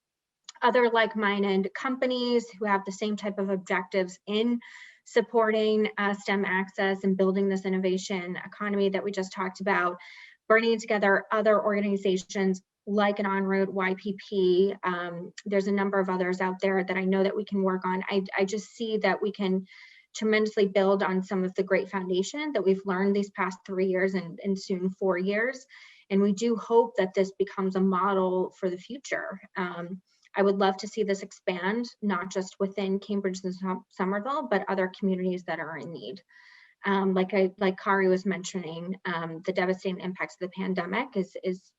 other like-minded companies who have the same type of objectives in supporting STEM access and building this innovation economy that we just talked about, bringing together other organizations like an Enroute, YPP. There's a number of others out there that I know that we can work on. I just see that we can tremendously build on some of the great foundation that we've learned these past 3 years and soon 4 years. And we do hope that this becomes a model for the future. I would love to see this expand, not just within Cambridge and Somerville, but other communities that are in need. Like Kari was mentioning, the devastating impacts of the pandemic is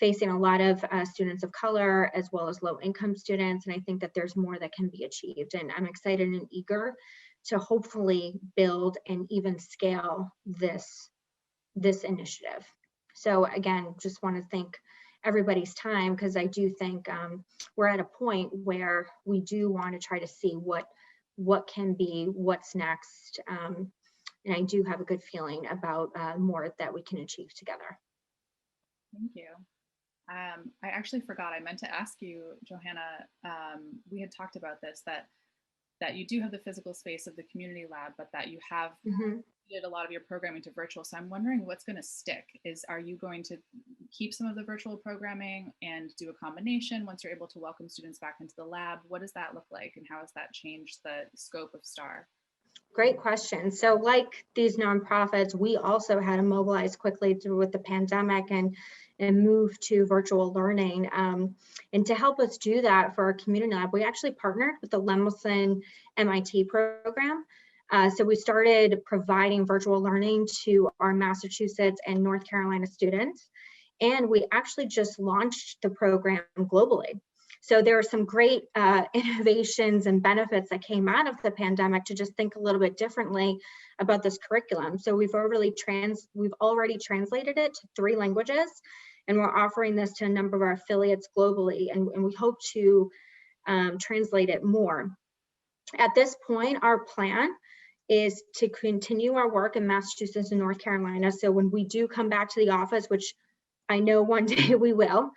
facing a lot of students of color as well as low-income students. And I think that there's more that can be achieved. And I'm excited and eager to hopefully build and even scale this initiative. So again, just want to thank everybody's time, because I do think we're at a point where we do want to try to see what can be, what's next. And I do have a good feeling about more that we can achieve together. Thank you. I actually forgot, I meant to ask you, Johanna, we had talked about this, that you do have the physical space of the community lab, but that you have did a lot of your programming to virtual, so I'm wondering what's going to stick. Are you going to keep some of the virtual programming and do a combination once you're able to welcome students back into the lab? What does that look like, and how has that changed the scope of STAR? Great question. So like these nonprofits, we also had to mobilize quickly with the pandemic and move to virtual learning. And to help us do that for our community lab, we actually partnered with the Lemelson MIT program. So we started providing virtual learning to our Massachusetts and North Carolina students. And we actually just launched the program globally. So there are some great innovations and benefits that came out of the pandemic to just think a little bit differently about this curriculum. So we've already translated it to 3 languages, and we're offering this to a number of our affiliates globally, and we hope to translate it more. At this point, our plan is to continue our work in Massachusetts and North Carolina. So when we do come back to the office, which I know one day we will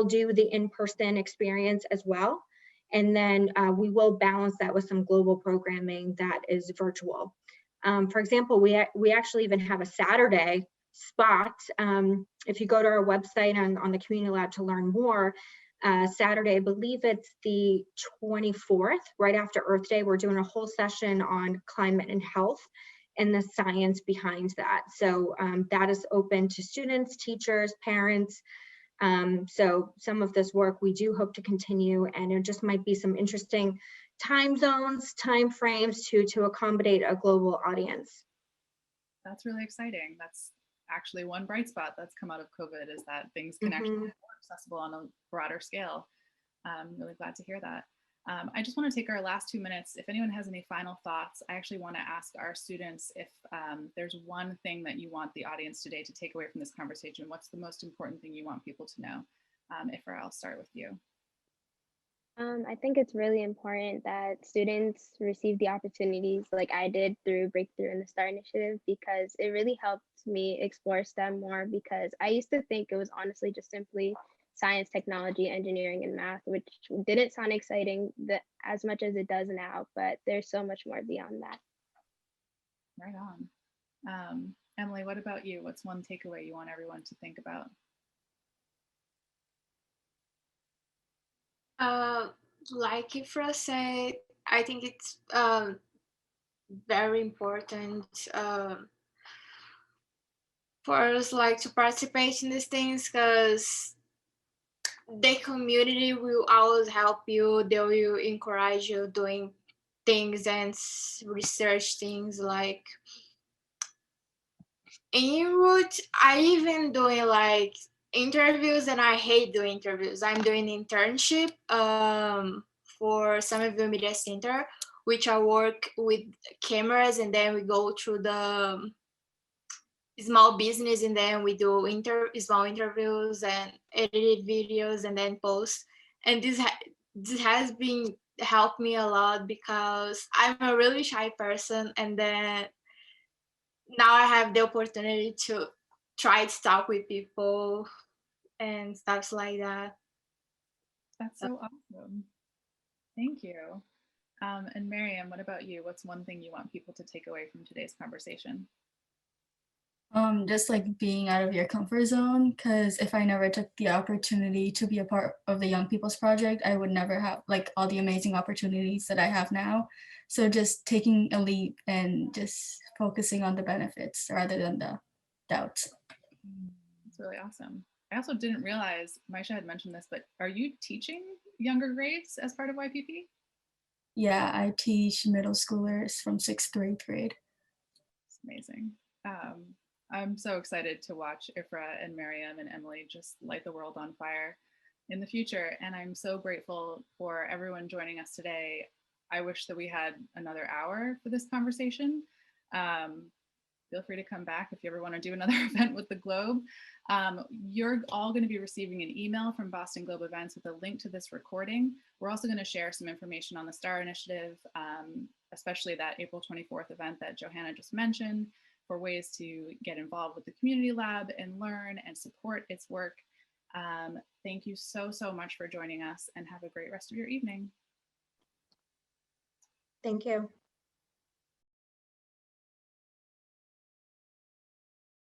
do the in-person experience as well. And then we will balance that with some global programming that is virtual. For example, we actually even have a Saturday spot. If you go to our website on the Community Lab to learn more, Saturday, I believe it's the 24th, right after Earth Day, we're doing a whole session on climate and health and the science behind that. So that is open to students, teachers, parents. So some of this work we do hope to continue, and it just might be some interesting time zones, time frames to accommodate a global audience. That's really exciting. That's actually one bright spot that's come out of COVID, is that things can actually be more accessible on a broader scale. I'm really glad to hear that. I just want to take our last 2 minutes. If anyone has any final thoughts, I actually want to ask our students if there's one thing that you want the audience today to take away from this conversation. What's the most important thing you want people to know? Ifra, I'll start with you. I think it's really important that students receive the opportunities like I did through Breakthrough and the STAR Initiative, because it really helped me explore STEM more, because I used to think it was honestly just simply science, technology, engineering, and math, which didn't sound exciting as much as it does now, but there's so much more beyond that. Right on. Emily, what about you? What's one takeaway you want everyone to think about? Like Ifra said, I think it's very important for us like to participate in these things, because the community will always help you. They will encourage you doing things and research things. Like in route, I even doing like interviews, and I hate doing interviews. I'm doing internship for Somerville Media Center, which I work with cameras, and then we go through the small business, and then we do small interviews and edited videos and then post. And this has been helped me a lot, because I'm a really shy person, and then now I have the opportunity to try to talk with people and stuff like that. That's so awesome. Thank you. And Miriam, what about you? What's one thing you want people to take away from today's conversation? Just like being out of your comfort zone, because if I never took the opportunity to be a part of the Young People's Project, I would never have like all the amazing opportunities that I have now. So just taking a leap and just focusing on the benefits rather than the doubts. That's really awesome. I also didn't realize, Maisha had mentioned this, but are you teaching younger grades as part of YPP? Yeah, I teach middle schoolers from 6th to 8th grade. It's amazing. I'm so excited to watch Ifra and Miriam and Emily just light the world on fire in the future. And I'm so grateful for everyone joining us today. I wish that we had another hour for this conversation. Feel free to come back if you ever want to do another event with the Globe. You're all going to be receiving an email from Boston Globe Events with a link to this recording. We're also going to share some information on the STAR Initiative, especially that April 24th event that Johanna just mentioned, for ways to get involved with the Community Lab and learn and support its work. Thank you so much for joining us, and have a great rest of your evening. Thank you.